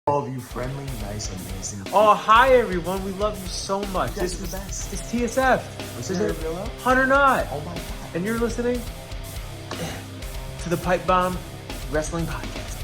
All of you friendly, nice, amazing people. Oh, hi everyone. We love you so much. This is the best. It's TSF. Is it real? 100 not. Oh my god. And you're listening to the Pipe Bomb Wrestling Podcast.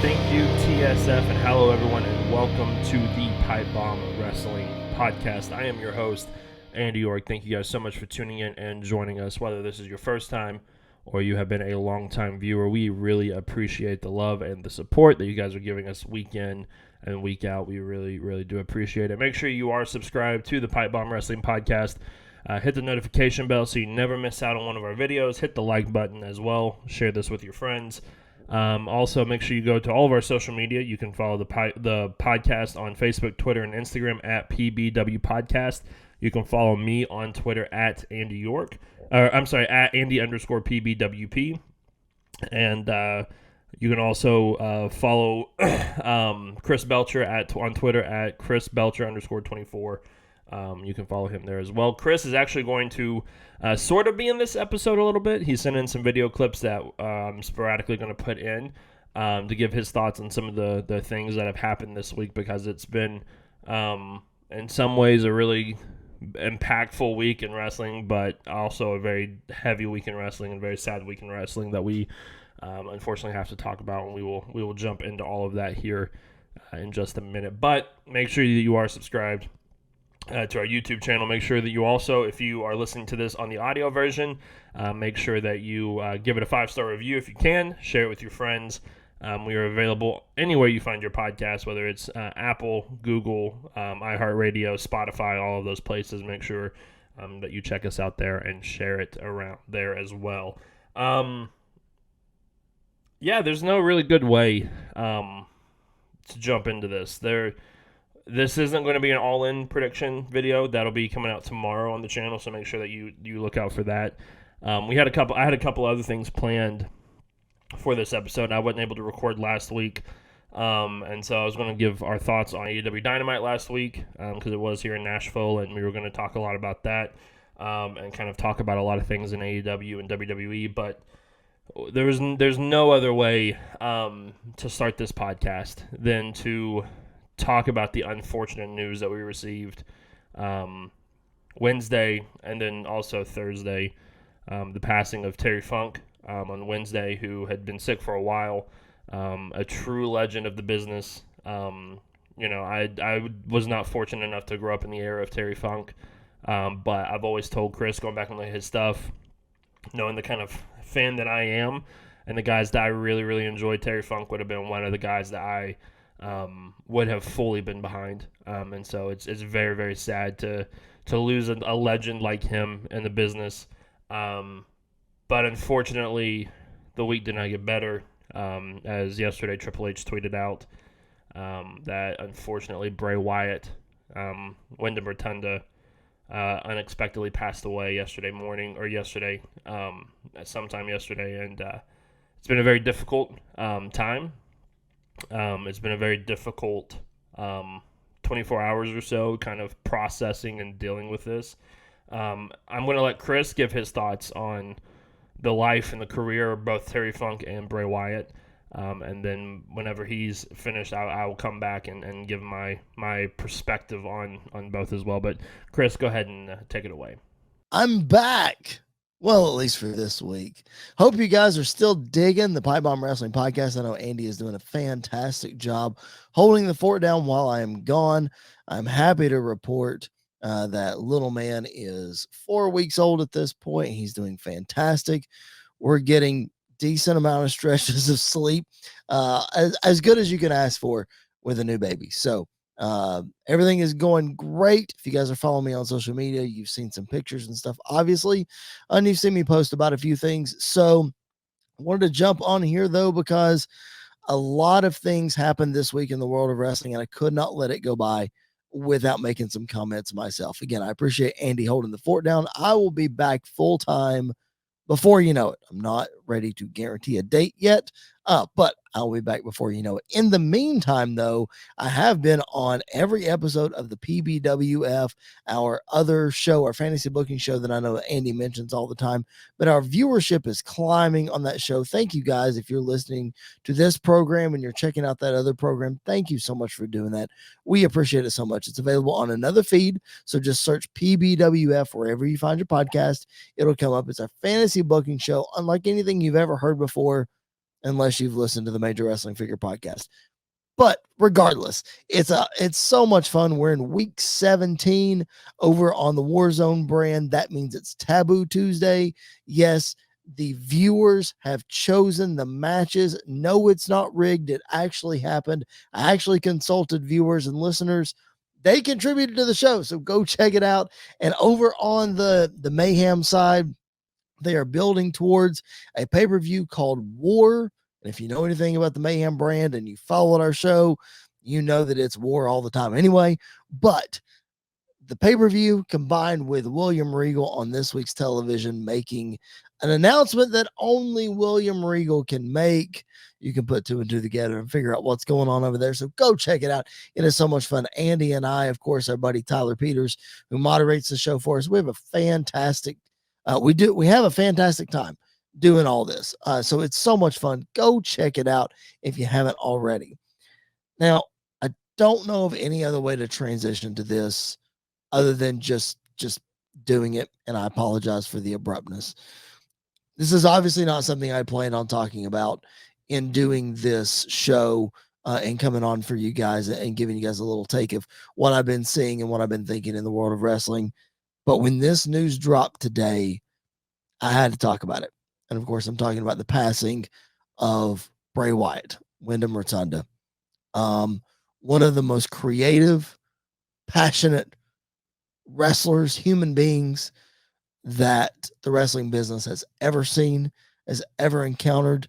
Thank you, TSF, and hello everyone, and welcome to the Pipe Bomb Wrestling Podcast. I am your host, Andy York. Thank you guys so much for tuning in and joining us, whether this is your first time or you have been a long-time viewer. We really appreciate the love and the support that you guys are giving us week in and week out. We really, really do appreciate it. Make sure you are subscribed to the Pipe Bomb Wrestling Podcast. Hit the notification bell so you never miss out on one of our videos. Hit the like button as well. Share this with your friends. Also, make sure you go to all of our social media. You can follow the podcast on Facebook, Twitter, and Instagram at PBW Podcast. You can follow me on Twitter at Andy York. At Andy_PBWP. And you can also follow Chris Belcher on Twitter at Chris_Belcher_24. You can follow him there as well. Chris is actually going to sort of be in this episode a little bit. He sent in some video clips that I'm sporadically going to put in to give his thoughts on some of the things that have happened this week, because it's been, in some ways, a really impactful week in wrestling, but also a very heavy week in wrestling and very sad week in wrestling that we unfortunately have to talk about, and we will jump into all of that here in just a minute. But make sure that you are subscribed to our YouTube channel. Make sure that you also, if you are listening to this on the audio version, make sure that you give it a 5-star review if you can. Share it with your friends. We are available anywhere you find your podcast, whether it's Apple, Google, iHeartRadio, Spotify, all of those places. Make sure that you check us out there and share it around there as well. There's no really good way to jump into this. This isn't going to be an all-in prediction video. That'll be coming out tomorrow on the channel, so make sure that you look out for that. I had a couple other things planned for this episode. I wasn't able to record last week, and so I was going to give our thoughts on AEW Dynamite last week, because it was here in Nashville, and we were going to talk a lot about that, and kind of talk about a lot of things in AEW and WWE, but there's no other way to start this podcast than to talk about the unfortunate news that we received Wednesday and then also Thursday, the passing of Terry Funk on Wednesday, who had been sick for a while, a true legend of the business. I was not fortunate enough to grow up in the era of Terry Funk, but I've always told Chris, going back and looking at his stuff, knowing the kind of fan that I am and the guys that I really, really enjoyed, Terry Funk would have been one of the guys that I would have fully been behind, and so it's very, very sad to lose a legend like him in the business, but unfortunately the week did not get better, as yesterday Triple H tweeted out that unfortunately Bray Wyatt, Wyndham Rotunda, unexpectedly passed away sometime yesterday, and it's been a very difficult time. It's been a very difficult 24 hours or so, kind of processing and dealing with this. I'm going to let Chris give his thoughts on the life and the career of both Terry Funk and Bray Wyatt, and then whenever he's finished, I will come back and give my perspective on both as well. But Chris, go ahead and take it away. I'm back. Well, at least for this week. Hope you guys are still digging the Pipe Bomb Wrestling Podcast. I know Andy is doing a fantastic job holding the fort down while I am gone. I'm happy to report that little man is 4 weeks old at this point. He's doing fantastic. We're getting decent amount of stretches of sleep, as good as you can ask for with a new baby. So everything is going great. If you guys are following me on social media, you've seen some pictures and stuff, obviously, and you've seen me post about a few things. So I wanted to jump on here though, because a lot of things happened this week in the world of wrestling, and I could not let it go by without making some comments myself. Again, I appreciate Andy holding the fort down. I will be back full time before you know it. I'm not ready to guarantee a date yet, but I'll be back before you know it. In the meantime, though, I have been on every episode of the PBWF, our other show, our fantasy booking show that I know Andy mentions all the time, but our viewership is climbing on that show. Thank you guys. If you're listening to this program and you're checking out that other program, thank you so much for doing that. We appreciate it so much. It's available on another feed, so just search PBWF wherever you find your podcast. It'll come up. It's a fantasy booking show unlike anything you've ever heard before, unless you've listened to the Major Wrestling Figure podcast. But regardless, it's so much fun. We're in week 17 over on the Warzone brand. That means it's Taboo Tuesday. Yes, the viewers have chosen the matches. No, it's not rigged. It actually happened. I actually consulted viewers and listeners. They contributed to the show, so go check it out. And over on the Mayhem side, they are building towards a pay-per-view called War. And if you know anything about the Mayhem brand and you followed our show, you know that it's War all the time anyway. But the pay-per-view combined with William Regal on this week's television making an announcement that only William Regal can make. You can put two and two together and figure out what's going on over there. So go check it out. It is so much fun. Andy and I, of course, our buddy Tyler Peters, who moderates the show for us, we have a fantastic we have a fantastic time doing all this. So it's so much fun. Go check it out if you haven't already. Now, I don't know of any other way to transition to this other than just doing it, and I apologize for the abruptness. This is obviously not something I planned on talking about in doing this show and coming on for you guys and giving you guys a little take of what I've been seeing and what I've been thinking in the world of wrestling. But when this news dropped today, I had to talk about it. And of course, I'm talking about the passing of Bray Wyatt, Wyndham Rotunda. One of the most creative, passionate wrestlers, human beings that the wrestling business has ever seen, has ever encountered.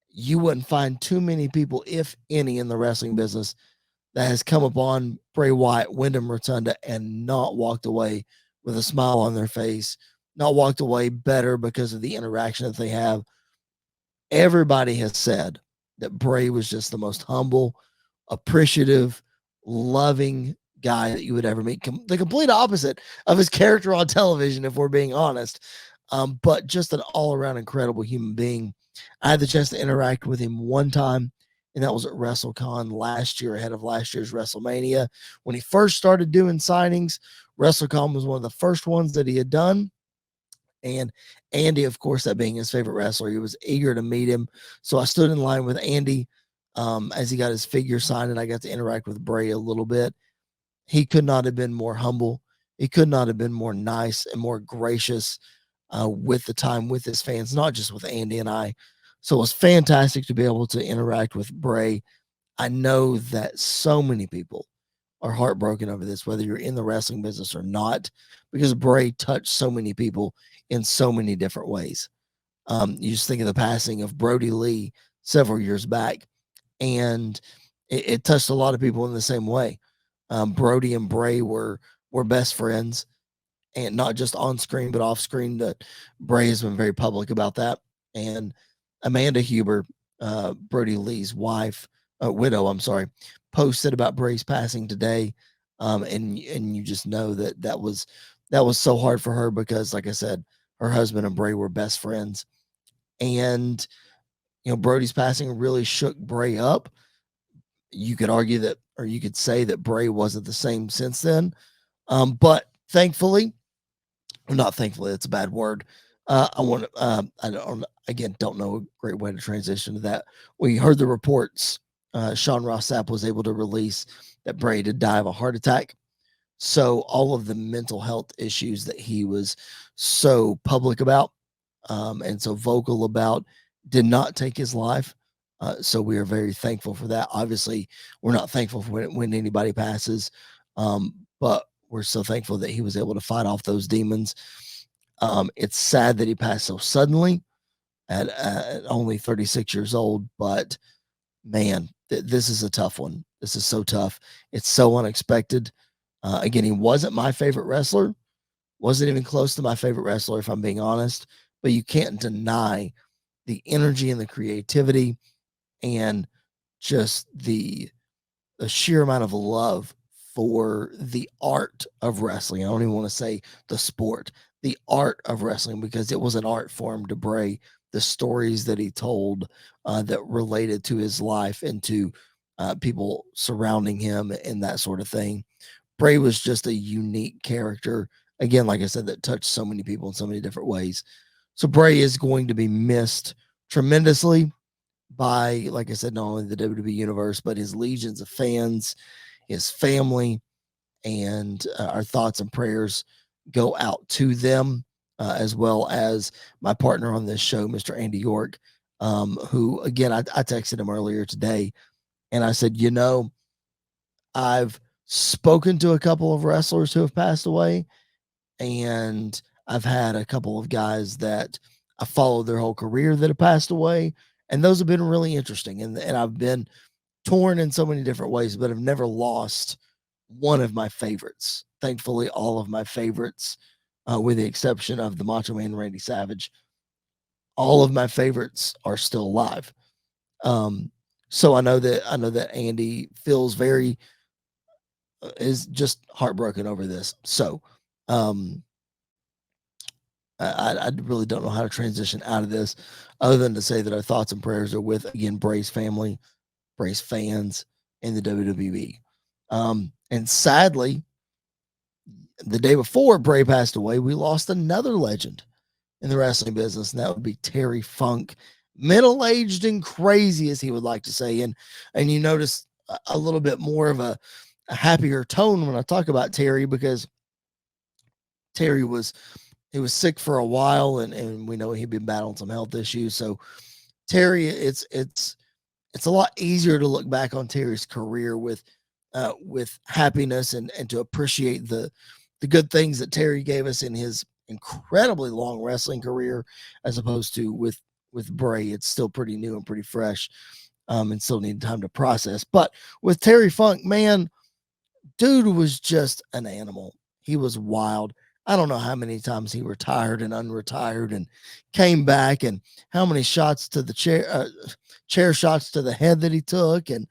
You wouldn't find too many people, if any, in the wrestling business that has come upon Bray Wyatt, Wyndham Rotunda, and not walked away with a smile on their face, not walked away better because of the interaction that they have. Everybody has said that Bray was just the most humble, appreciative, loving guy that you would ever meet. The complete opposite of his character on television, if we're being honest. But just an all-around incredible human being. I had the chance to interact with him one time, and that was at WrestleCon last year, ahead of last year's WrestleMania. When he first started doing signings, WrestleCon was one of the first ones that he had done. And Andy, of course, that being his favorite wrestler, he was eager to meet him. So I stood in line with Andy as he got his figure signed, and I got to interact with Bray a little bit. He could not have been more humble. He could not have been more nice and more gracious with the time with his fans, not just with Andy and I. So it was fantastic to be able to interact with Bray. I know that so many people are heartbroken over this, whether you're in the wrestling business or not, because Bray touched so many people in so many different ways. You just think of the passing of Brody Lee several years back, and it touched a lot of people in the same way. Brody and Bray were best friends, and not just on screen, but off screen. That Bray has been very public about that. And Amanda Huber, Brody Lee's widow, posted about Bray's passing today. And you just know that was so hard for her because, like I said, her husband and Bray were best friends. And, Brody's passing really shook Bray up. You could argue that, or you could say that Bray wasn't the same since then. But thankfully, or not thankfully, that's a bad word. I don't know a great way to transition to that. We heard the reports. Sean Ross Sapp was able to release that Bray did die of a heart attack. So all of the mental health issues that he was so public about and so vocal about did not take his life. So we are very thankful for that. Obviously, we're not thankful for when anybody passes, but we're so thankful that he was able to fight off those demons. It's sad that he passed so suddenly at only 36 years old, but man, this is a tough one. This is so tough. It's so unexpected. Again, he wasn't my favorite wrestler. Wasn't even close to my favorite wrestler, if I'm being honest. But you can't deny the energy and the creativity and just the sheer amount of love for the art of wrestling. I don't even want to say the sport, the art of wrestling, because it was an art form to Bray. The stories that he told that related to his life and to people surrounding him and that sort of thing. Bray was just a unique character. Again, like I said, that touched so many people in so many different ways. So Bray is going to be missed tremendously by, like I said, not only the WWE universe, but his legions of fans, his family, and our thoughts and prayers go out to them, as well as my partner on this show, Mr. Andy York, who, again, I texted him earlier today, and I said, I've spoken to a couple of wrestlers who have passed away, and I've had a couple of guys that I followed their whole career that have passed away, and those have been really interesting. And I've been torn in so many different ways, but I've never lost one of my favorites. Thankfully, all of my favorites, with the exception of the Macho Man Randy Savage, all of my favorites are still alive. So I know that Andy feels very is just heartbroken over this. So I really don't know how to transition out of this other than to say that our thoughts and prayers are with, again, Bray's family, Bray's fans, and the WWE. And sadly, the day before Bray passed away, we lost another legend in the wrestling business, and that would be Terry Funk, middle-aged and crazy, as he would like to say. And you notice a little bit more of a happier tone when I talk about Terry, because Terry was sick for a while, and we know he'd been battling some health issues. So Terry, it's a lot easier to look back on Terry's career with happiness and to appreciate the good things that Terry gave us in his incredibly long wrestling career, as opposed to with Bray. It's still pretty new and pretty fresh, and still need time to process. But with Terry Funk, man, dude was just an animal. He was wild. I don't know how many times he retired and unretired and came back, and how many shots to the chair shots to the head that he took, and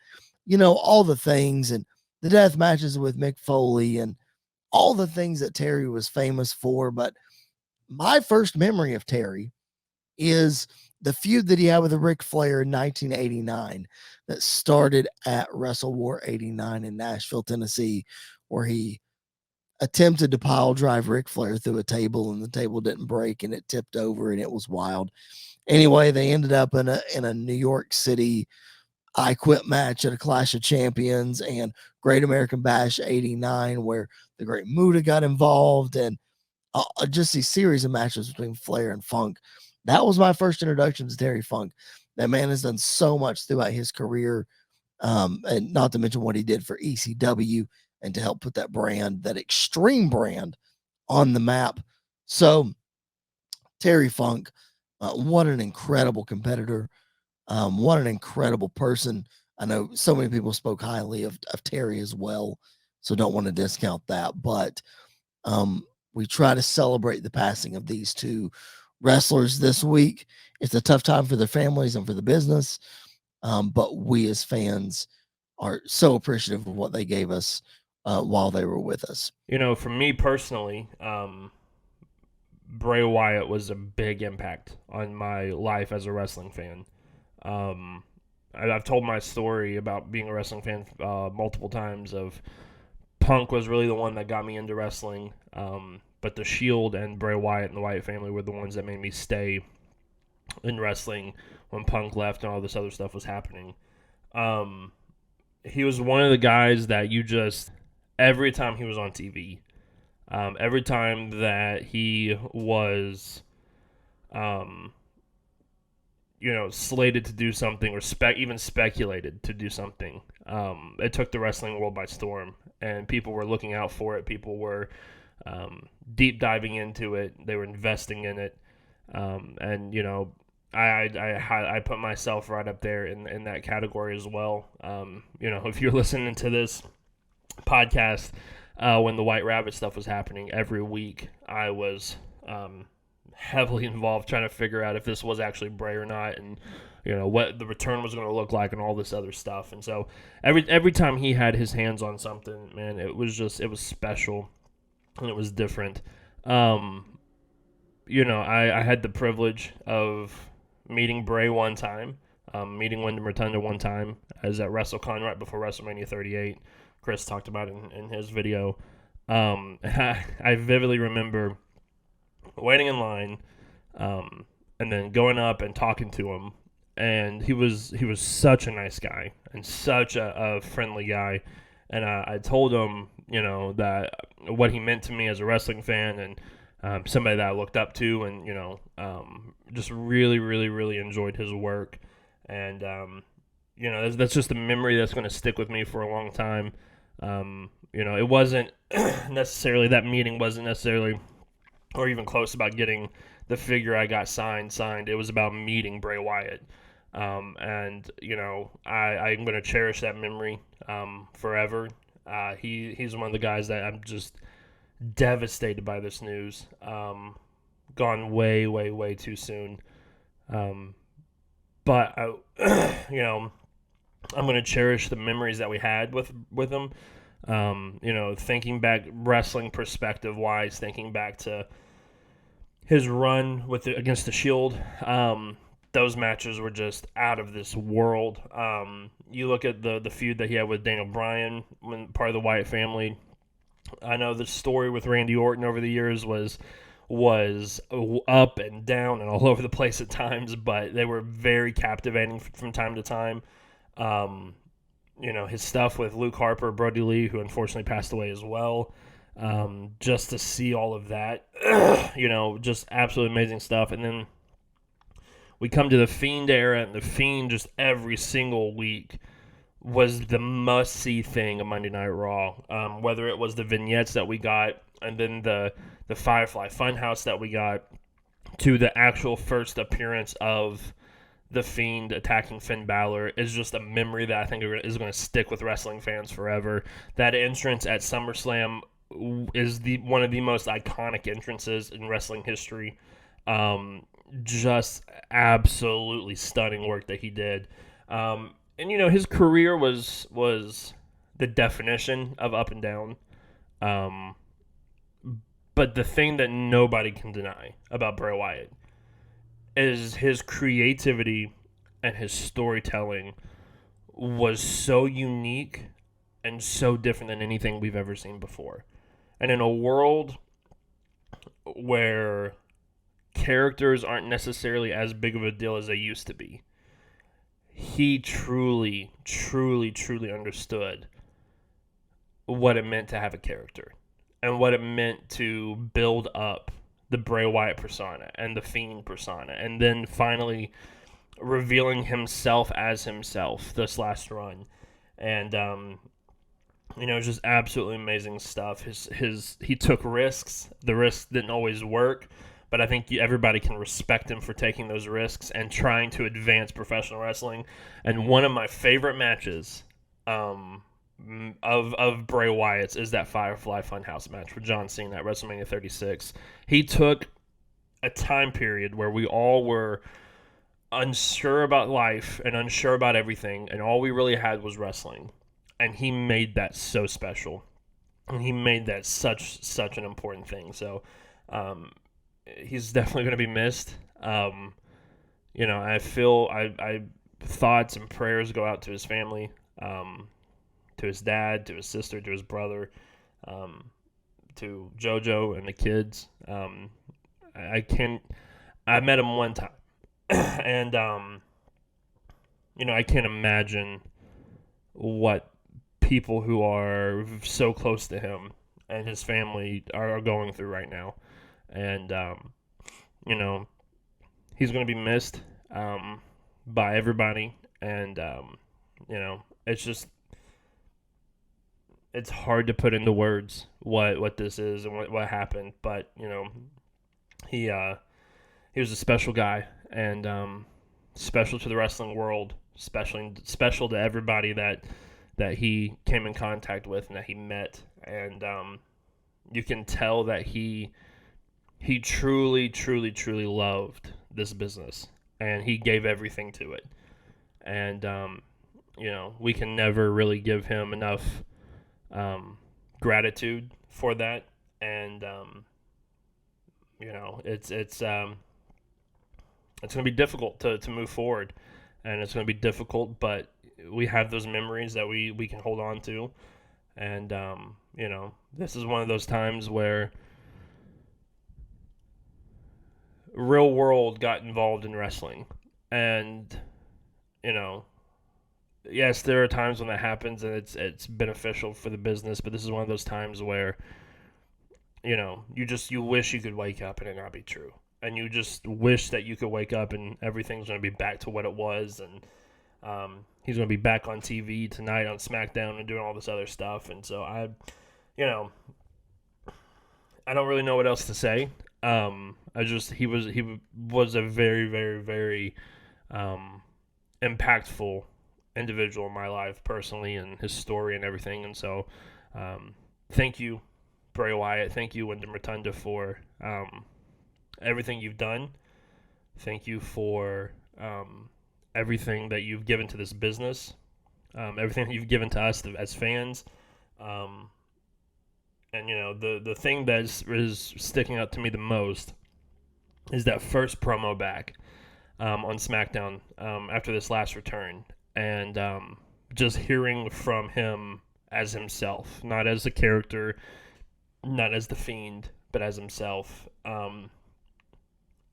all the things, and the death matches with Mick Foley, and all the things that Terry was famous for. But my first memory of Terry is the feud that he had with Ric Flair in 1989 that started at Wrestle War 89 in Nashville, Tennessee, where he attempted to pile drive Ric Flair through a table, and the table didn't break, and it tipped over, and it was wild. Anyway, they ended up in a New York City I Quit match at a Clash of Champions and Great American Bash 89, where the Great Muta got involved, and just these series of matches between Flair and Funk. That was my first introduction to Terry Funk. That man has done so much throughout his career, and not to mention what he did for ECW and to help put that brand, that extreme brand, on the map. So Terry Funk, what an incredible competitor. What an incredible person. I know so many people spoke highly of Terry as well, so don't want to discount that. But we try to celebrate the passing of these two wrestlers this week. It's a tough time for their families and for the business, but we as fans are so appreciative of what they gave us while they were with us. For me personally, Bray Wyatt was a big impact on my life as a wrestling fan. I've told my story about being a wrestling fan multiple times. Of Punk was really the one that got me into wrestling, but the Shield and Bray Wyatt and the Wyatt family were the ones that made me stay in wrestling when Punk left and all this other stuff was happening. He was one of the guys that every time he was on TV, every time that he was slated to do something or even speculated to do something, it took the wrestling world by storm, and people were looking out for it. People were deep diving into it. They were investing in it, and I put myself right up there in that category as well. If you're listening to this podcast when the White Rabbit stuff was happening every week, I was heavily involved trying to figure out if this was actually Bray or not, and what the return was going to look like and all this other stuff. And so every time he had his hands on something, man, it was special and it was different. I had the privilege of meeting Bray one time, meeting Wyndham Rotunda one time. I was at WrestleCon right before WrestleMania 38. Chris talked about it in his video. I vividly remember waiting in line, and then going up and talking to him. And he was such a nice guy and such a friendly guy. And I told him, that what he meant to me as a wrestling fan and somebody that I looked up to, and just really, really, really enjoyed his work. And that's just a memory that's going to stick with me for a long time. It wasn't necessarily, that meeting wasn't necessarily or even close about getting the figure I got signed. It was about meeting Bray Wyatt. I'm going to cherish that memory forever. He's one of the guys that I'm just devastated by this news. Gone way, way, way too soon. But I'm going to cherish the memories that we had with him. Thinking back, wrestling perspective wise, thinking back to his run against the Shield. Those matches were just out of this world. You look at the feud that he had with Daniel Bryan, when part of the Wyatt family. I know the story with Randy Orton over the years was up and down and all over the place at times, but they were very captivating from time to time. His stuff with Luke Harper, Brody Lee, who unfortunately passed away as well. Just to see all of that, just absolutely amazing stuff. And then we come to the Fiend era, and the Fiend just every single week was the must-see thing of Monday Night Raw. Whether it was the vignettes that we got, and then the Firefly Funhouse that we got, to the actual first appearance of the Fiend attacking Finn Balor, is just a memory that I think is going to stick with wrestling fans forever. That entrance at SummerSlam is one of the most iconic entrances in wrestling history. Just absolutely stunning work that he did. And his career was the definition of up and down. But the thing that nobody can deny about Bray Wyatt is his creativity and his storytelling was so unique and so different than anything we've ever seen before. And in a world where characters aren't necessarily as big of a deal as they used to be, he truly, truly, truly understood what it meant to have a character and what it meant to build up the Bray Wyatt persona and the Fiend persona, and then finally revealing himself as himself this last run. And just absolutely amazing stuff. He took risks. The risks didn't always work, but I think everybody can respect him for taking those risks and trying to advance professional wrestling. And one of my favorite matches of Bray Wyatt's is that Firefly Funhouse match with John Cena at WrestleMania 36. He took a time period where we all were unsure about life and unsure about everything, and all we really had was wrestling. And he made that so special. And he made that such an important thing. So he's definitely going to be missed. I feel thoughts and prayers go out to his family, to his dad, to his sister, to his brother, to JoJo and the kids. I met him one time, and I can't imagine what people who are so close to him and his family are going through right now. And he's going to be missed by everybody, and it's hard to put into words what this is and what happened, but he was a special guy, and special to the wrestling world, special to everybody that he came in contact with and that he met. And you can tell that he he truly, truly, truly loved this business, and he gave everything to it. And you know, we can never really give him enough gratitude for that. And you know, it's going to be difficult to move forward, and it's going to be difficult, but we have those memories that we can hold on to. And you know, this is one of those times where real world got involved in wrestling. And you know, yes, there are times when that happens and it's beneficial for the business, but this is one of those times where, you know, you wish you could wake up and it not be true. And you just wish that you could wake up and everything's going to be back to what it was. And he's going to be back on TV tonight on SmackDown and doing all this other stuff. And so you know, I don't really know what else to say. He was a very, very, very impactful individual in my life personally, and his story and everything. And so thank you, Bray Wyatt. Thank you, Wyndham Rotunda, for everything you've done. Thank you for everything that you've given to this business, everything that you've given to us as fans. And you know, the thing that is sticking out to me the most is that first promo back on SmackDown after this last return, and just hearing from him as himself, not as a character, not as the Fiend, but as himself. You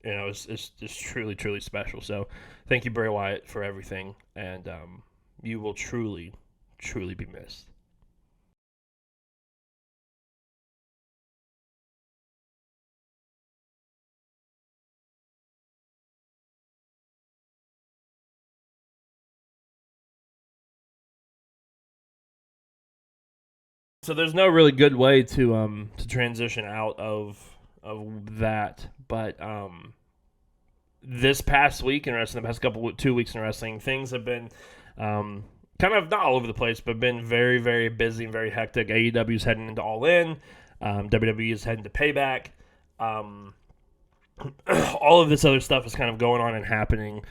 know, it's truly, truly special. So thank you, Bray Wyatt, for everything, and you will truly, truly be missed. So there's no really good way to transition out of that, but this past week in wrestling, the past 2 weeks in wrestling, things have been kind of not all over the place, but been very, very busy and very hectic. AEW's heading into All In, WWE is heading to Payback. All of this other stuff is kind of going on and happening,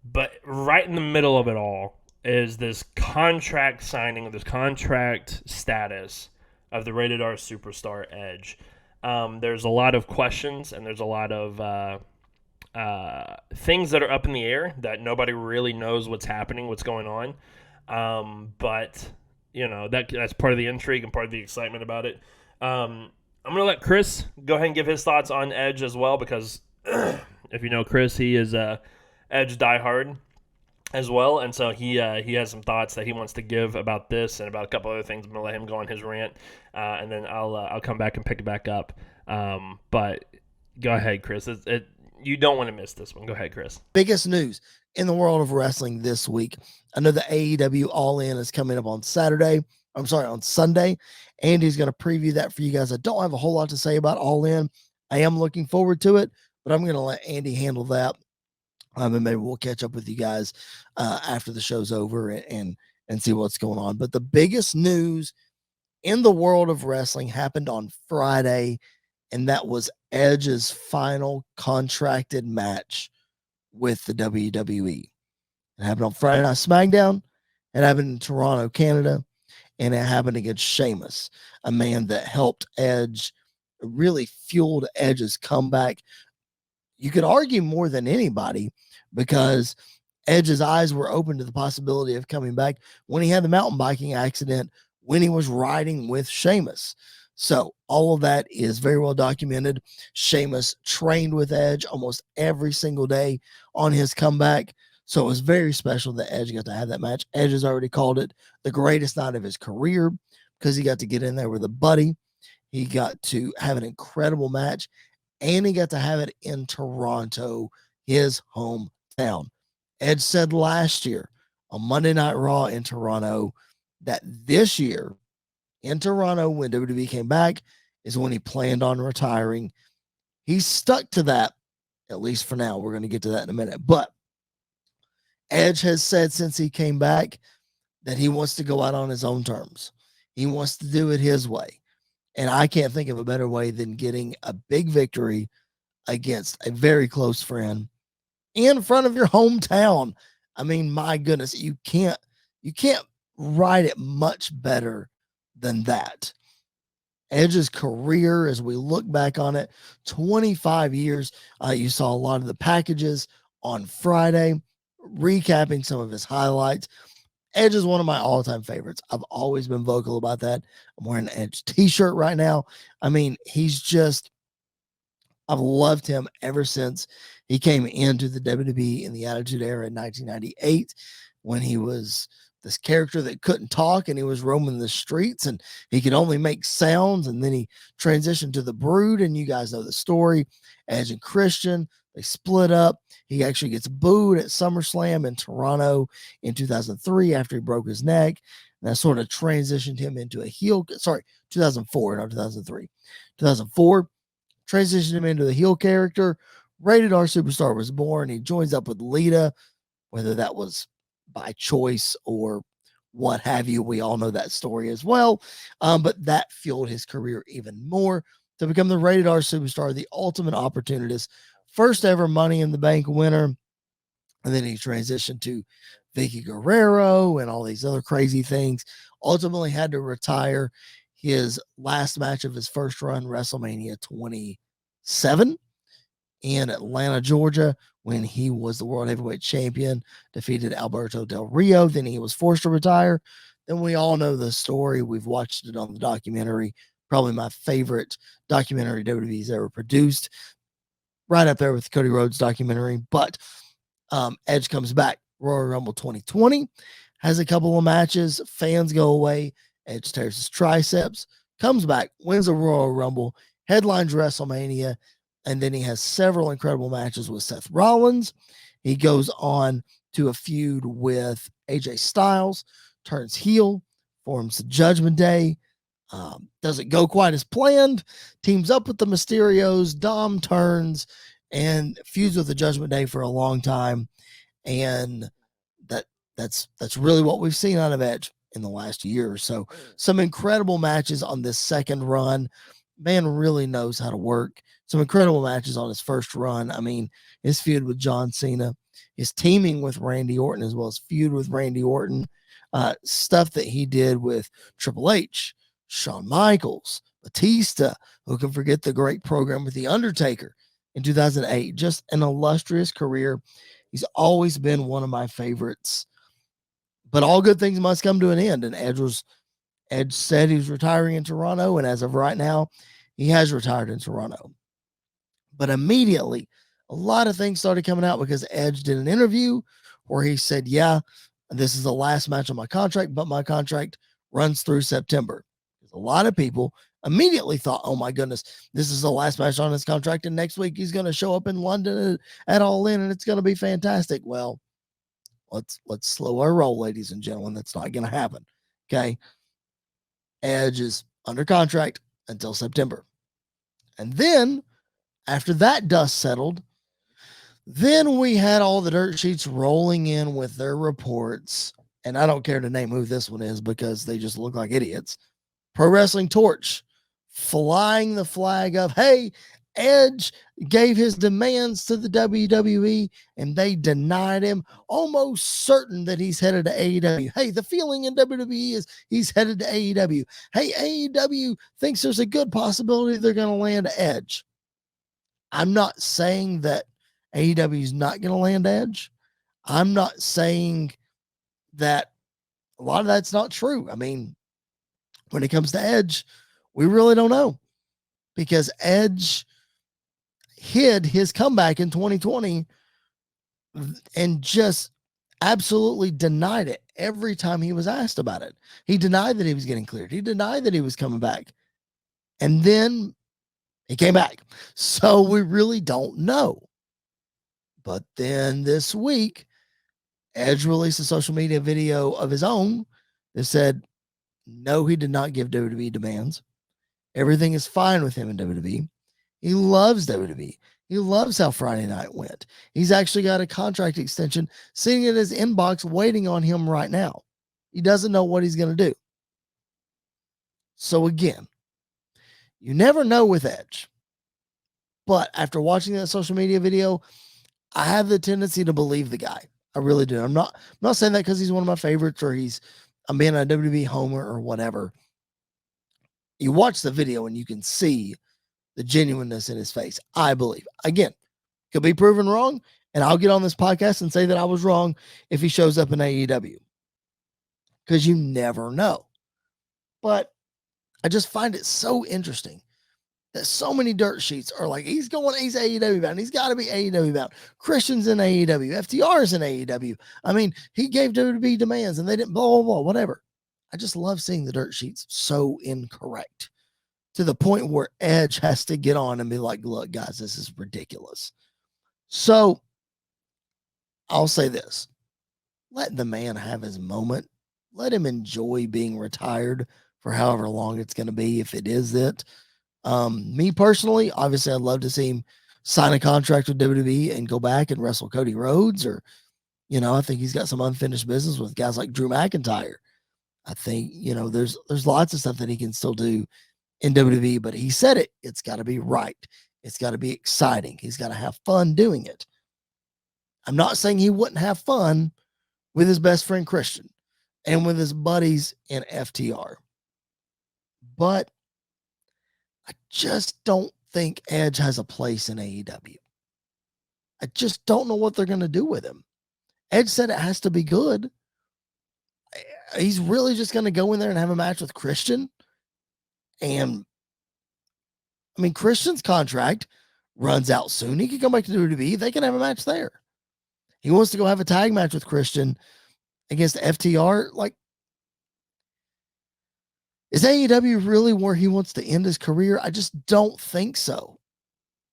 but right in the middle of it all is this contract signing, this contract status of the Rated R superstar Edge. There's a lot of questions, and there's a lot of things that are up in the air that nobody really knows what's happening, what's going on. But you know, that's part of the intrigue and part of the excitement about it. I'm gonna let Chris go ahead and give his thoughts on Edge as well, because if you know Chris, he is Edge diehard as well, and so he has some thoughts that he wants to give about this and about a couple other things. I'm gonna let him go on his rant, and then I'll come back and pick it back up. But go ahead, Chris. You don't want to miss this one. Go ahead, Chris. Biggest news in the world of wrestling this week. I know the AEW All In is coming up on Sunday. Andy's going to preview that for you guys. I don't have a whole lot to say about All In. I am looking forward to it, but I'm going to let Andy handle that. And maybe we'll catch up with you guys after the show's over and see what's going on. But the biggest news in the world of wrestling happened on Friday, and that was Edge's final contracted match with the WWE. It happened on Friday Night SmackDown. It happened in Toronto, Canada, and it happened against Sheamus, a man that helped Edge, really fueled Edge's comeback. You could argue more than anybody, because Edge's eyes were open to the possibility of coming back when he had the mountain biking accident, when he was riding with Sheamus. So all of that is very well documented. Sheamus trained with Edge almost every single day on his comeback. So it was very special that Edge got to have that match. Edge has already called it the greatest night of his career because he got to get in there with a buddy. He got to have an incredible match, and he got to have it in Toronto, his hometown. Edge said last year on Monday Night Raw in Toronto that this year in Toronto, when WWE came back, is when he planned on retiring. He's stuck to that, at least for now. We're going to get to that in a minute. But Edge has said since he came back that he wants to go out on his own terms. He wants to do it his way. And I can't think of a better way than getting a big victory against a very close friend in front of your hometown. I mean, my goodness, you can't write it much better than that. Edge's career, as we look back on it, 25 years. You saw a lot of the packages on Friday, recapping some of his highlights. Edge is one of my all-time favorites. I've always been vocal about that. I'm wearing an Edge t-shirt right now. I mean, I've loved him ever since he came into the WWE in the Attitude Era in 1998, when he was this character that couldn't talk and he was roaming the streets and he could only make sounds. And then he transitioned to the Brood, and you guys know the story. Edge and Christian, they split up. He actually gets booed at SummerSlam in Toronto in 2003 after he broke his neck. And that sort of transitioned him into a heel. Sorry, 2004, not 2003. 2004 transitioned him into the heel character. Rated R Superstar was born. He joins up with Lita, whether that was by choice or what have you. We all know that story as well. But that fueled his career even more to become the Rated R Superstar, the ultimate opportunist, first ever Money in the Bank winner. And then he transitioned to Vicky Guerrero and all these other crazy things. Ultimately had to retire his last match of his first run, WrestleMania 27 in Atlanta, Georgia, when he was the World Heavyweight Champion, defeated Alberto Del Rio. Then he was forced to retire. Then we all know the story. We've watched it on the documentary, probably my favorite documentary WWE's ever produced, right up there with the Cody Rhodes documentary. But Edge comes back, Royal Rumble 2020, has a couple of matches, fans go away, Edge tears his triceps, comes back, wins the Royal Rumble, headlines WrestleMania, and then he has several incredible matches with Seth Rollins. He goes on to a feud with AJ Styles, turns heel, forms the Judgment Day, doesn't go quite as planned, teams up with the Mysterios, Dom turns, and feuds with the Judgment Day for a long time. And that's really what we've seen out of Edge in the last year or so. Some incredible matches on this second run. Man really knows how to work. Some incredible matches on his first run. I mean, his feud with John Cena, his teaming with Randy Orton, as well as feud with Randy Orton, stuff that he did with Triple H, Shawn Michaels, Batista, who can forget the great program with The Undertaker in 2008. Just an illustrious career. He's always been one of my favorites. But all good things must come to an end. And Edge said he was retiring in Toronto, and as of right now, he has retired in Toronto. But immediately, a lot of things started coming out because Edge did an interview where he said, yeah, this is the last match on my contract, but my contract runs through September. A lot of people immediately thought, oh my goodness, this is the last match on his contract, and next week he's going to show up in London at All In, and it's going to be fantastic. Well, let's slow our roll, ladies and gentlemen. That's not going to happen. Okay. Edge is under contract until September. And then after that dust settled, then we had all the dirt sheets rolling in with their reports. And I don't care to name who this one is because they just look like idiots. Pro Wrestling Torch flying the flag of, hey, Edge gave his demands to the WWE and they denied him, almost certain that he's headed to AEW. Hey, the feeling in WWE is he's headed to AEW. Hey, AEW thinks there's a good possibility they're going to land Edge. I'm not saying that AEW is not going to land Edge. I'm not saying that a lot of that's not true. I mean, when it comes to Edge, we really don't know, because Edge hid his comeback in 2020 and just absolutely denied it every time he was asked about it. He denied that he was getting cleared. He denied that he was coming back. And then he came back. So we really don't know. But then this week, Edge released a social media video of his own that said, no, he did not give WWE demands. Everything is fine with him in WWE. He loves WWE. He loves how Friday night went. He's actually got a contract extension sitting in his inbox waiting on him right now. He doesn't know what he's going to do. So again, you never know with Edge. But after watching that social media video, I have the tendency to believe the guy. I really do. I'm not saying that because he's one of my favorites or I'm being a WWE homer or whatever. You watch the video and you can see the genuineness in his face. I believe. Again, could be proven wrong, and I'll get on this podcast and say that I was wrong if he shows up in AEW. Because you never know. But I just find it so interesting that so many dirt sheets are like, he's AEW bound. He's got to be AEW bound. Christian's in AEW. FTR's in AEW. I mean, he gave WWE demands and they didn't blah, blah, blah, whatever. I just love seeing the dirt sheets so incorrect to the point where Edge has to get on and be like, look, guys, this is ridiculous. So I'll say this. Let the man have his moment. Let him enjoy being retired for however long it's going to be, if it is it. Me personally, obviously, I'd love to see him sign a contract with WWE and go back and wrestle Cody Rhodes, or, I think he's got some unfinished business with guys like Drew McIntyre. I think, there's lots of stuff that he can still do in WWE, but he said it. It's got to be right. It's got to be exciting. He's got to have fun doing it. I'm not saying he wouldn't have fun with his best friend Christian and with his buddies in FTR. But I just don't think Edge has a place in AEW. I just don't know what they're going to do with him. Edge said it has to be good. He's really just going to go in there and have a match with Christian. And I mean, Christian's contract runs out soon. He could come back to WWE. They can have a match there. He wants to go have a tag match with Christian against FTR. Like, is AEW really where he wants to end his career? I just don't think so.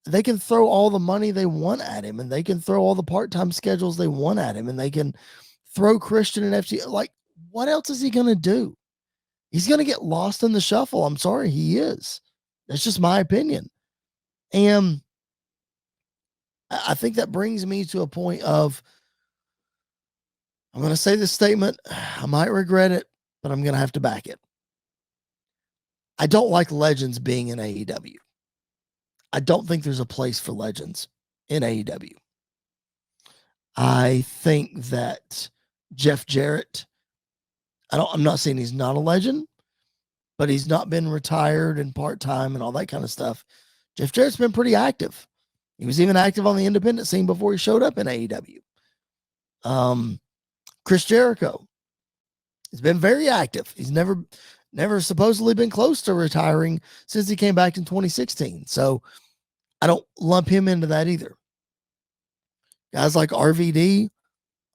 They can throw all the money they want at him, and they can throw all the part-time schedules they want at him, and they can throw Christian and FTR. Like, what else is he going to do? He's going to get lost in the shuffle. I'm sorry, he is. That's just my opinion. And I think that brings me to a point of, I'm going to say this statement. I might regret it, but I'm going to have to back it. I don't like legends being in AEW. I don't think there's a place for legends in AEW. I think that Jeff Jarrett, I'm not saying he's not a legend, but he's not been retired and part-time and all that kind of stuff. Jeff Jarrett's been pretty active. He was even active on the independent scene before he showed up in AEW. Chris Jericho has been very active. He's never supposedly been close to retiring since he came back in 2016. So I don't lump him into that either. Guys like RVD,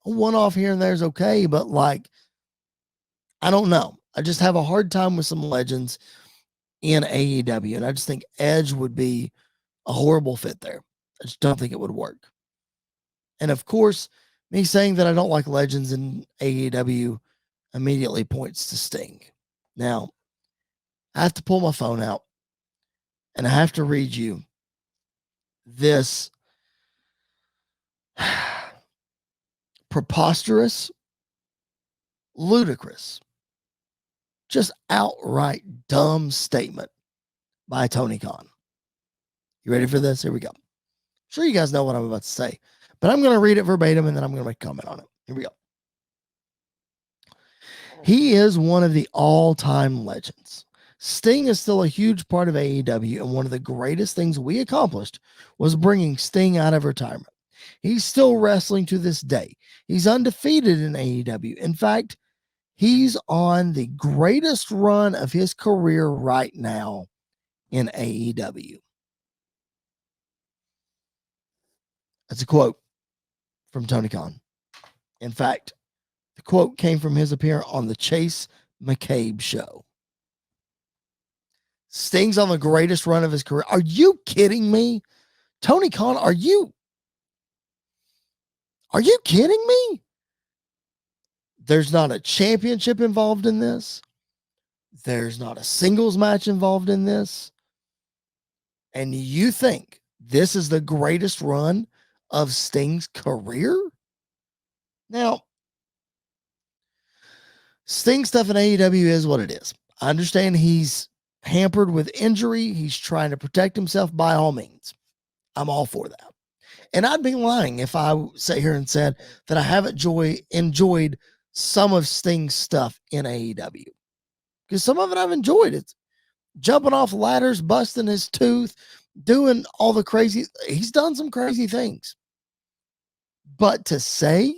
a one-off here and there is okay, but like, I don't know. I just have a hard time with some legends in AEW, and I just think Edge would be a horrible fit there. I just don't think it would work. And of course, me saying that I don't like legends in AEW immediately points to Sting. Now, I have to pull my phone out, and I have to read you this preposterous, ludicrous, just outright dumb statement by Tony Khan. You ready for this? Here we go. I'm sure you guys know what I'm about to say, but I'm going to read it verbatim and then I'm going to make a comment on it. Here we go. He is one of the all-time legends. Sting is still a huge part of AEW, and one of the greatest things we accomplished was bringing Sting out of retirement. He's still wrestling to this day. He's undefeated in AEW. In fact, he's on the greatest run of his career right now in AEW. That's a quote from Tony Khan. In fact, the quote came from his appearance on the Chase McCabe show. Sting's on the greatest run of his career. Are you kidding me? Tony Khan, are you kidding me? There's not a championship involved in this. There's not a singles match involved in this. And you think this is the greatest run of Sting's career? Now, Sting stuff in AEW is what it is. I understand he's hampered with injury. He's trying to protect himself by all means. I'm all for that. And I'd be lying if I sat here and said that I haven't enjoyed some of Sting's stuff in AEW. Because some of it I've enjoyed. It's jumping off ladders, busting his tooth, doing all the crazy. He's done some crazy things. But to say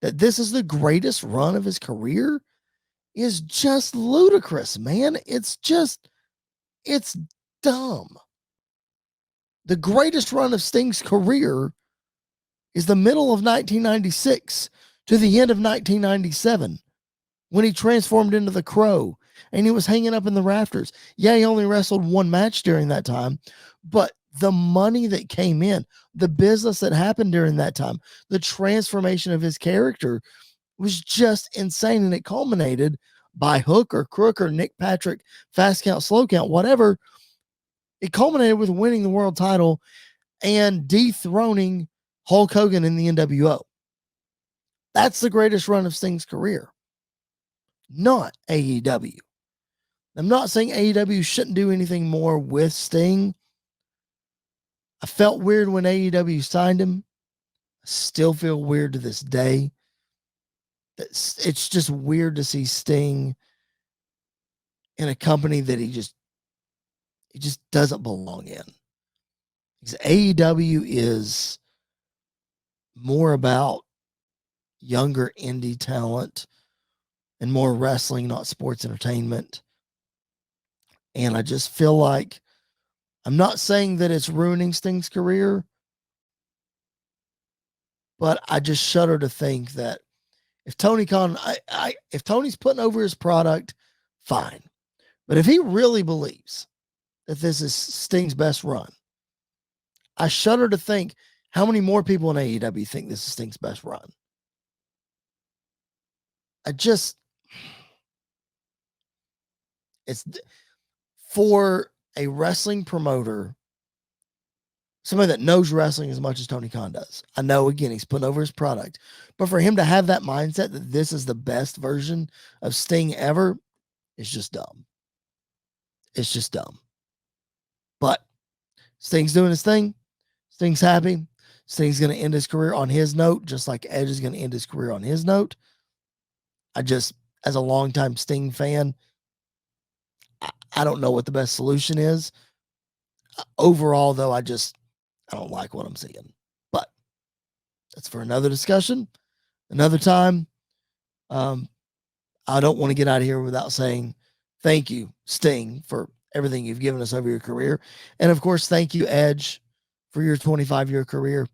that this is the greatest run of his career is just ludicrous, man. It's dumb. The greatest run of Sting's career is the middle of 1996 to the end of 1997 when he transformed into the Crow and he was hanging up in the rafters. Yeah, he only wrestled one match during that time, but the money that came in, the business that happened during that time, the transformation of his character was just insane. And it culminated by hook or crook or Nick Patrick, fast count, slow count, whatever. It culminated with winning the world title and dethroning Hulk Hogan in the NWO. That's the greatest run of Sting's career, not AEW. I'm not saying AEW shouldn't do anything more with Sting. I felt weird when AEW signed him. I still feel weird to this day. It's just weird to see Sting in a company that he just doesn't belong in. Because AEW is more about younger indie talent and more wrestling, not sports entertainment. And I just feel like, I'm not saying that it's ruining Sting's career, but I just shudder to think that if Tony Khan, if Tony's putting over his product, fine. But if he really believes that this is Sting's best run, I shudder to think how many more people in AEW think this is Sting's best run. It's for a wrestling promoter, somebody that knows wrestling as much as Tony Khan does. I know, again, he's putting over his product, but for him to have that mindset that this is the best version of Sting ever, it's just dumb. It's just dumb. But Sting's doing his thing. Sting's happy. Sting's going to end his career on his note, just like Edge is going to end his career on his note. As a longtime Sting fan, I don't know what the best solution is. Overall, though, I don't like what I'm seeing. But that's for another discussion, another time. I don't want to get out of here without saying thank you, Sting, for everything you've given us over your career. And, of course, thank you, Edge, for your 25-year career.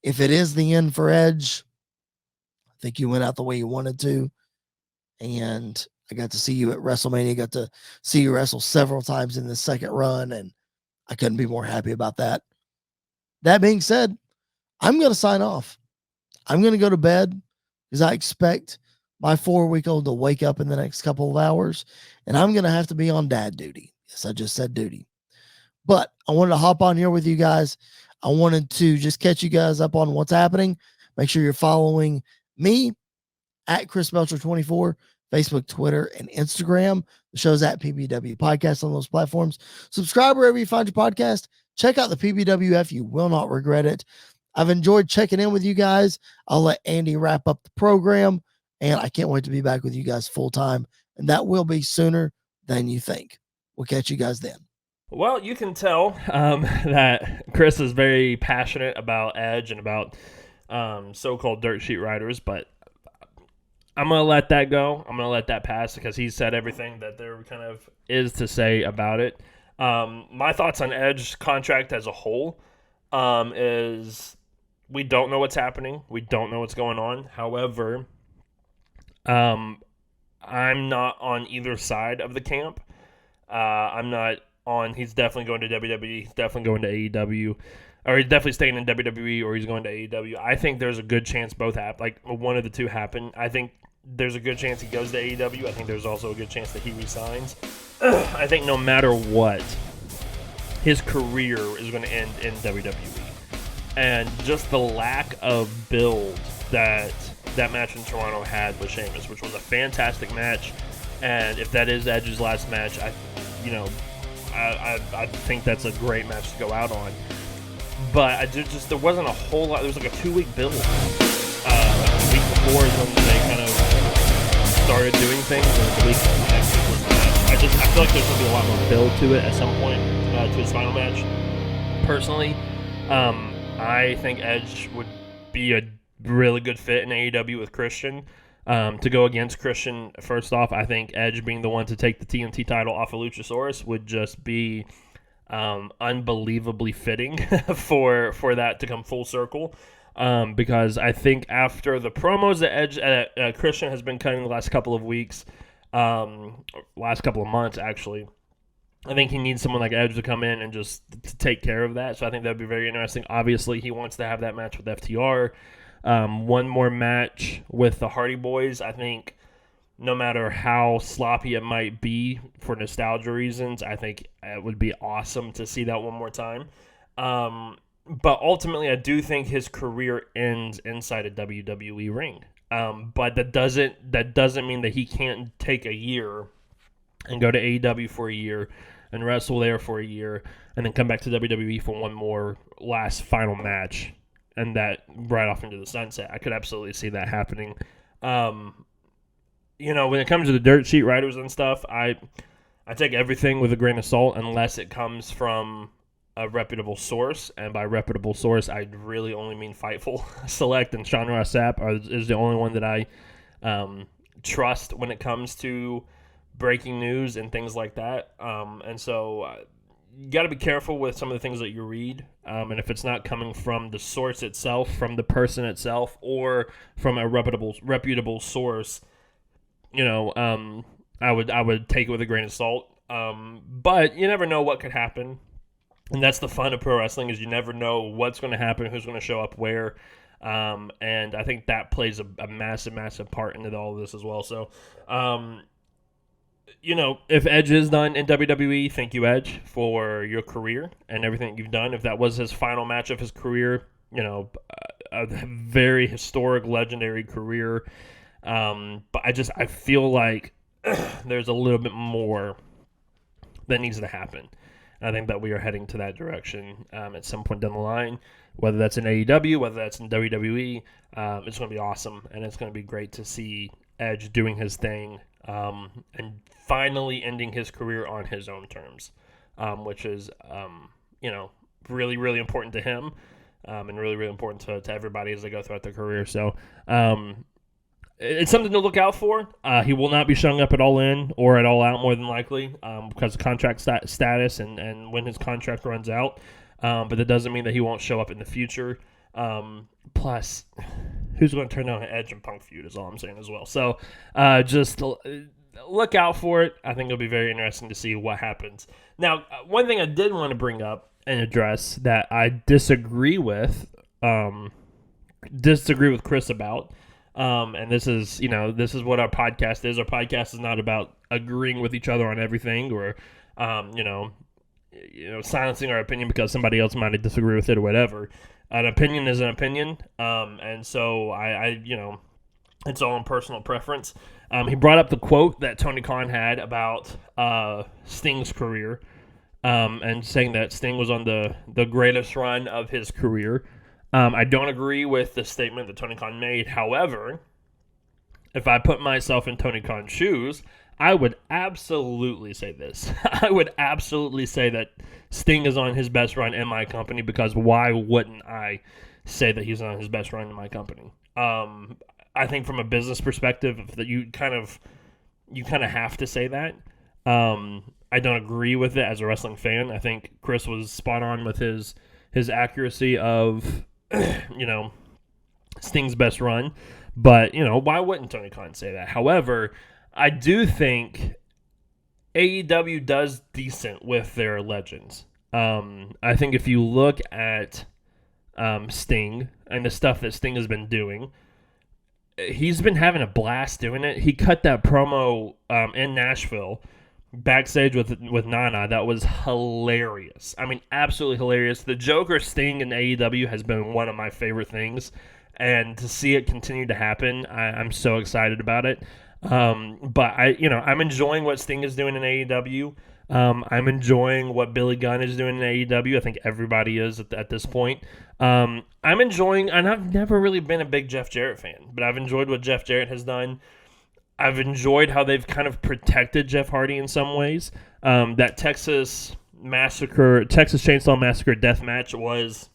If it is the end for Edge, I think you went out the way you wanted to. And I got to see you at WrestleMania, got to see you wrestle several times in the second run, and I couldn't be more happy about that. That being said, I'm going to sign off. I'm going to go to bed because I expect my 4-week-old to wake up in the next couple of hours, and I'm going to have to be on dad duty. Yes, I just said duty. But I wanted to hop on here with you guys. I wanted to just catch you guys up on what's happening. Make sure you're following me at Chris Belcher 24, Facebook, Twitter, and Instagram. The show's at PBW Podcast on those platforms. Subscribe wherever you find your podcast. Check out the PBWF. You will not regret it. I've enjoyed checking in with you guys. I'll let Andy wrap up the program, and I can't wait to be back with you guys full time. And that will be sooner than you think. We'll catch you guys then. Well, you can tell that Chris is very passionate about Edge and about so-called dirt sheet riders, but I'm going to let that go. I'm going to let that pass because he said everything that there kind of is to say about it. My thoughts on Edge's contract as a whole is we don't know what's happening. We don't know what's going on. However, I'm not on either side of the camp. I'm not on he's definitely going to WWE. He's definitely going to AEW. Or he's definitely staying in WWE or he's going to AEW. I think there's a good chance both happen. Like, one of the two happen. I think there's a good chance he goes to AEW. I think there's also a good chance that he resigns. I think no matter what, his career is going to end in WWE. And just the lack of build that match in Toronto had with Sheamus, which was a fantastic match. And if that is Edge's last match, I think that's a great match to go out on. but there wasn't a whole lot. There was like a 2-week build. The week before is when they kind of started doing things, and the week next week was the match. I feel like there's going to be a lot more build to it at some point, to his final match. Personally, I think Edge would be a really good fit in AEW with Christian. To go against Christian, first off, I think Edge being the one to take the TNT title off of Luchasaurus would just be unbelievably fitting for that to come full circle. Because I think after the promos that Edge Christian has been cutting the last couple of weeks, last couple of months actually, I think he needs someone like Edge to come in and just to take care of that. So I think that would be very interesting. Obviously, he wants to have that match with FTR. One more match with the Hardy Boys. I think no matter how sloppy it might be for nostalgia reasons, I think it would be awesome to see that one more time. But ultimately, I do think his career ends inside a WWE ring. But that doesn't mean that he can't take a year and go to AEW for a year and wrestle there for a year and then come back to WWE for one more last final match and that right off into the sunset. I could absolutely see that happening. When it comes to the dirt sheet writers and stuff, I take everything with a grain of salt unless it comes from a reputable source, and by reputable source, I really only mean Fightful Select and Sean Ross Sapp is the only one that I trust when it comes to breaking news and things like that. And so you got to be careful with some of the things that you read. And if it's not coming from the source itself, from the person itself, or from a reputable source, I would take it with a grain of salt. But you never know what could happen. And that's the fun of pro wrestling, is you never know what's going to happen, who's going to show up where. And I think that plays a massive, massive part into all of this as well. So, if Edge is done in WWE, thank you, Edge, for your career and everything you've done. If that was his final match of his career, a very historic, legendary career. But I feel like there's a little bit more that needs to happen. And I think that we are heading to that direction at some point down the line, whether that's in AEW, whether that's in WWE. It's going to be awesome, and it's going to be great to see Edge doing his thing and finally ending his career on his own terms, which is, really, really important to him and really, really important to everybody as they go throughout their career. So it's something to look out for. He will not be showing up at All In or at All Out, more than likely, because of contract status and when his contract runs out. But that doesn't mean that he won't show up in the future. Plus, who's going to turn down an Edge and Punk feud is all I'm saying as well. So just look out for it. I think it'll be very interesting to see what happens. Now, one thing I did want to bring up and address that I disagree with Chris about. And this is what our podcast is. Our podcast is not about agreeing with each other on everything or, silencing our opinion because somebody else might disagree with it or whatever. An opinion is an opinion. And so I it's all in personal preference. He brought up the quote that Tony Khan had about Sting's career, and saying that Sting was on the greatest run of his career. I don't agree with the statement that Tony Khan made. However, if I put myself in Tony Khan's shoes, I would absolutely say this. I would absolutely say that Sting is on his best run in my company, because why wouldn't I say that he's on his best run in my company? I think from a business perspective, that you kind of have to say that. I don't agree with it as a wrestling fan. I think Chris was spot on with his accuracy of Sting's best run, but why wouldn't Tony Khan say that? However, I do think AEW does decent with their legends. I think if you look at Sting and the stuff that Sting has been doing, he's been having a blast doing it. He cut that promo in Nashville backstage with Nana. That was hilarious. I mean, absolutely hilarious. The Joker Sting in AEW has been one of my favorite things, and to see it continue to happen, I'm so excited about it. But I'm enjoying what Sting is doing in AEW. I'm enjoying what Billy Gunn is doing in AEW. I think everybody is at this point. I'm enjoying, and I've never really been a big Jeff Jarrett fan, but I've enjoyed what Jeff Jarrett has done. I've enjoyed how they've kind of protected Jeff Hardy in some ways. That Texas Chainsaw Massacre death match was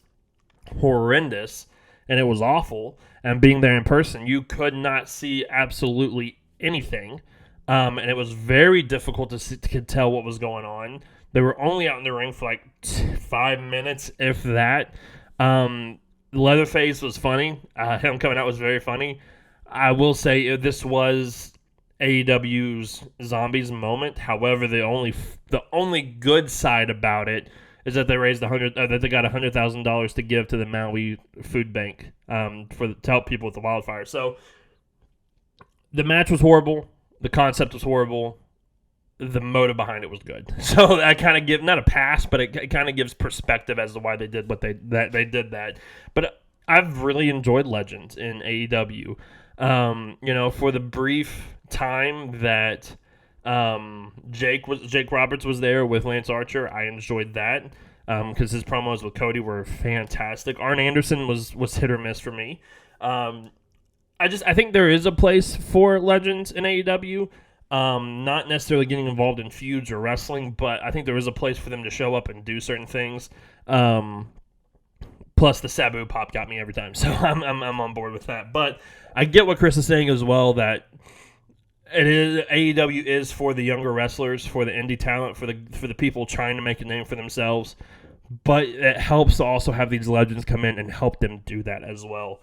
horrendous, and it was awful. And being there in person, you could not see absolutely anything. And it was very difficult to tell what was going on. They were only out in the ring for like 5 minutes, if that. Leatherface was funny. Him coming out was very funny. I will say this was AEW's Zombies moment. However, the only good side about it is that they raised that they got $100,000 to give to the Maui Food Bank to help people with the wildfire. So the match was horrible. The concept was horrible. The motive behind it was good. So I kind of give not a pass, but it kind of gives perspective as to why they did what they did that. But I've really enjoyed Legends in AEW. For the brief time that Jake Roberts was there with Lance Archer, I enjoyed that because his promos with Cody were fantastic. Arn Anderson was hit or miss for me. I think there is a place for Legends in AEW. Not necessarily getting involved in feuds or wrestling, but I think there is a place for them to show up and do certain things. Plus, the Sabu pop got me every time, so I'm on board with that. But I get what Chris is saying as well, that AEW is for the younger wrestlers, for the indie talent, for the people trying to make a name for themselves. But it helps to also have these legends come in and help them do that as well,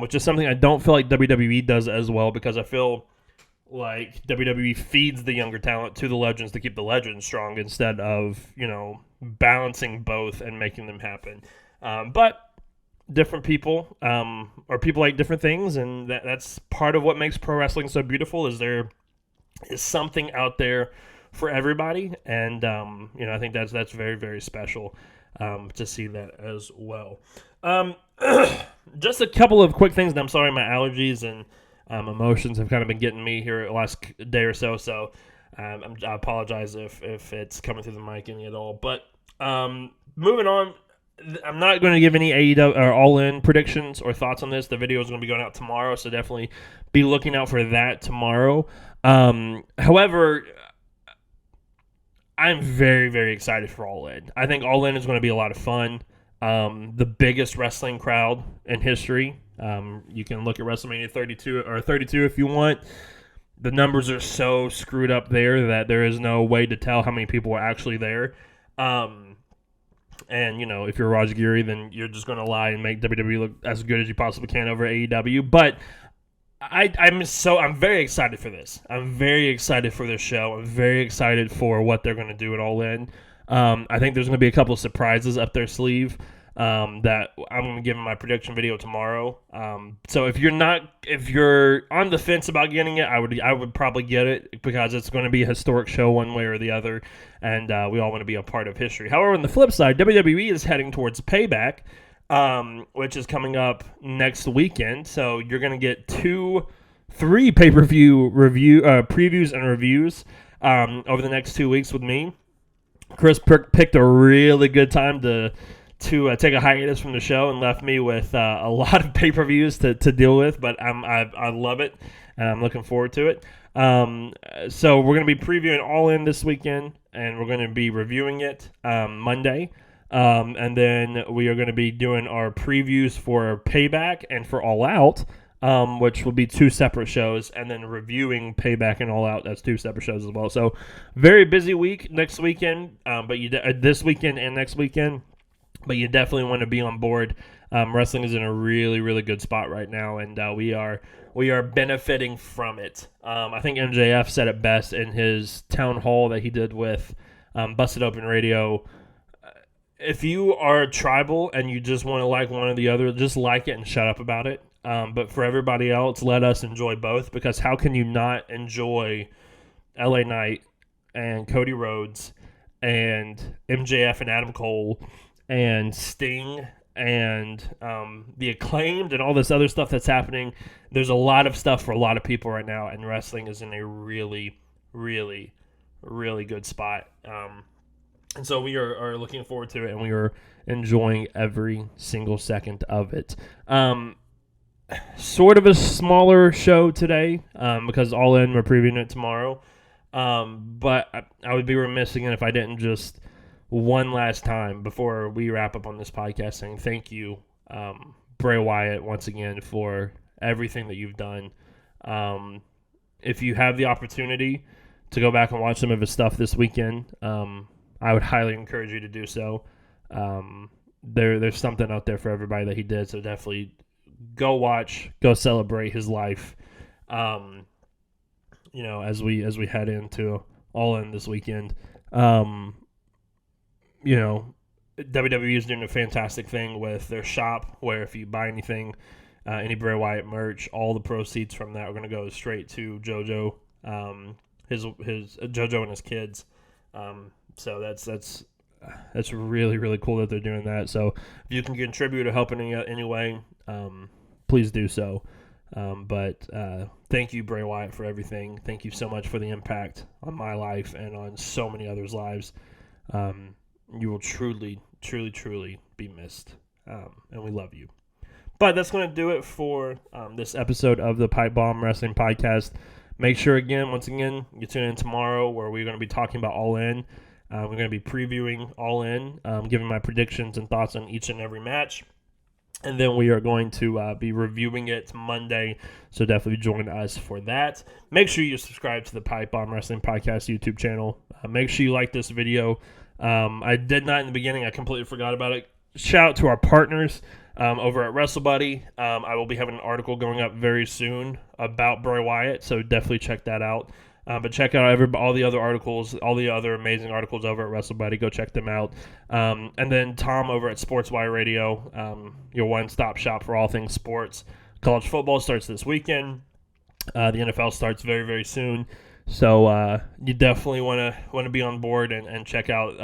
which is something I don't feel like WWE does as well, because I feel like WWE feeds the younger talent to the legends to keep the legends strong instead of, balancing both and making them happen. But different people or people like different things, and that's part of what makes pro wrestling so beautiful, is there is something out there for everybody. And, I think that's very, very special to see that as well. Just a couple of quick things, and I'm sorry, my allergies and emotions have kind of been getting me here the last day or so, I apologize if it's coming through the mic any at all. But moving on, I'm not going to give any AEW or All-In predictions or thoughts on this. The video is going to be going out tomorrow, so definitely be looking out for that tomorrow. However, I'm very, very excited for All-In. I think All-In is going to be a lot of fun. The biggest wrestling crowd in history. You can look at WrestleMania 32 if you want. The numbers are so screwed up there that there is no way to tell how many people were actually there. And, if you're Raj Giri, then you're just going to lie and make WWE look as good as you possibly can over AEW. But I'm very excited for this. I'm very excited for this show. I'm very excited for what they're going to do at All In. I think there's going to be a couple of surprises up their sleeve that I'm going to give in my prediction video tomorrow. So if you're on the fence about getting it, I would probably get it, because it's going to be a historic show one way or the other, and we all want to be a part of history. However, on the flip side, WWE is heading towards Payback, which is coming up next weekend. So you're going to get 3 pay-per-view previews and reviews over the next 2 weeks with me. Chris picked a really good time to take a hiatus from the show and left me with a lot of pay-per-views to deal with, but I love it, and I'm looking forward to it. So we're going to be previewing All In this weekend, and we're going to be reviewing it Monday, and then we are going to be doing our previews for Payback and for All Out, which will be 2 separate shows, and then reviewing Payback and All Out, that's 2 separate shows as well. So very busy week next weekend, but this weekend and next weekend. But you definitely want to be on board. Wrestling is in a really, really good spot right now, and we are benefiting from it. I think MJF said it best in his town hall that he did with Busted Open Radio. If you are tribal and you just want to like one or the other, just like it and shut up about it. But for everybody else, let us enjoy both, because how can you not enjoy LA Knight and Cody Rhodes and MJF and Adam Cole and Sting and the Acclaimed and all this other stuff that's happening. There's a lot of stuff for a lot of people right now, and wrestling is in a really, really, really good spot. And so we are looking forward to it, and we are enjoying every single second of it. Sort of a smaller show today because All In, we're previewing it tomorrow. But I would be remiss again if I didn't just one last time before we wrap up on this podcast saying thank you, Bray Wyatt, once again for everything that you've done. If you have the opportunity to go back and watch some of his stuff this weekend, I would highly encourage you to do so. There's something out there for everybody that he did, so definitely go watch, go celebrate his life. As we head into All In this weekend. WWE is doing a fantastic thing with their shop, where if you buy anything, any Bray Wyatt merch, all the proceeds from that are going to go straight to JoJo, his JoJo and his kids. So that's really, really cool that they're doing that. So if you can contribute or help in any way, please do so. But thank you, Bray Wyatt, for everything. Thank you so much for the impact on my life and on so many others' lives. You will truly, truly, truly be missed, and we love you. But that's going to do it for this episode of the Pipe Bomb Wrestling Podcast. Make sure, once again, you tune in tomorrow where we're going to be talking about All In. We're going to be previewing All In, giving my predictions and thoughts on each and every match. And then we are going to be reviewing it Monday, so definitely join us for that. Make sure you subscribe to the Pipe Bomb Wrestling Podcast YouTube channel. Make sure you like this video. I did not in the beginning. I completely forgot about it. Shout out to our partners over at WrestleBuddy. I will be having an article going up very soon about Bray Wyatt, so definitely check that out. But check out all the other articles, all the other amazing articles over at WrestleBuddy. Go check them out. And then Tom over at SportsWire Radio, your one-stop shop for all things sports. College football starts this weekend. The NFL starts very, very soon. So you definitely want to be on board and check out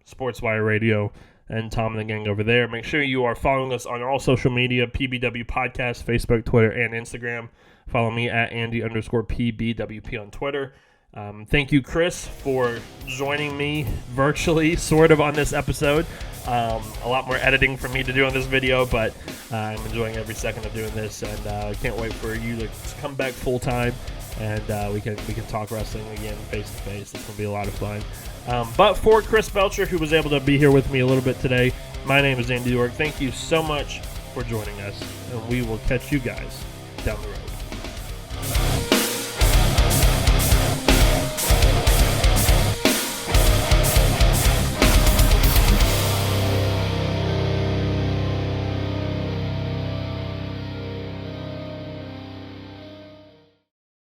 SportsWire Radio and Tom and the gang over there. Make sure you are following us on all social media, PBW Podcast, Facebook, Twitter, and Instagram. Follow me at Andy_PBWP on Twitter. Thank you, Chris, for joining me virtually, sort of, on this episode. A lot more editing for me to do on this video, but I'm enjoying every second of doing this, and I can't wait for you to come back full time, and we can talk wrestling again face to face. This will be a lot of fun. But for Chris Belcher, who was able to be here with me a little bit today, my name is Andy York. Thank you so much for joining us, and we will catch you guys down the road.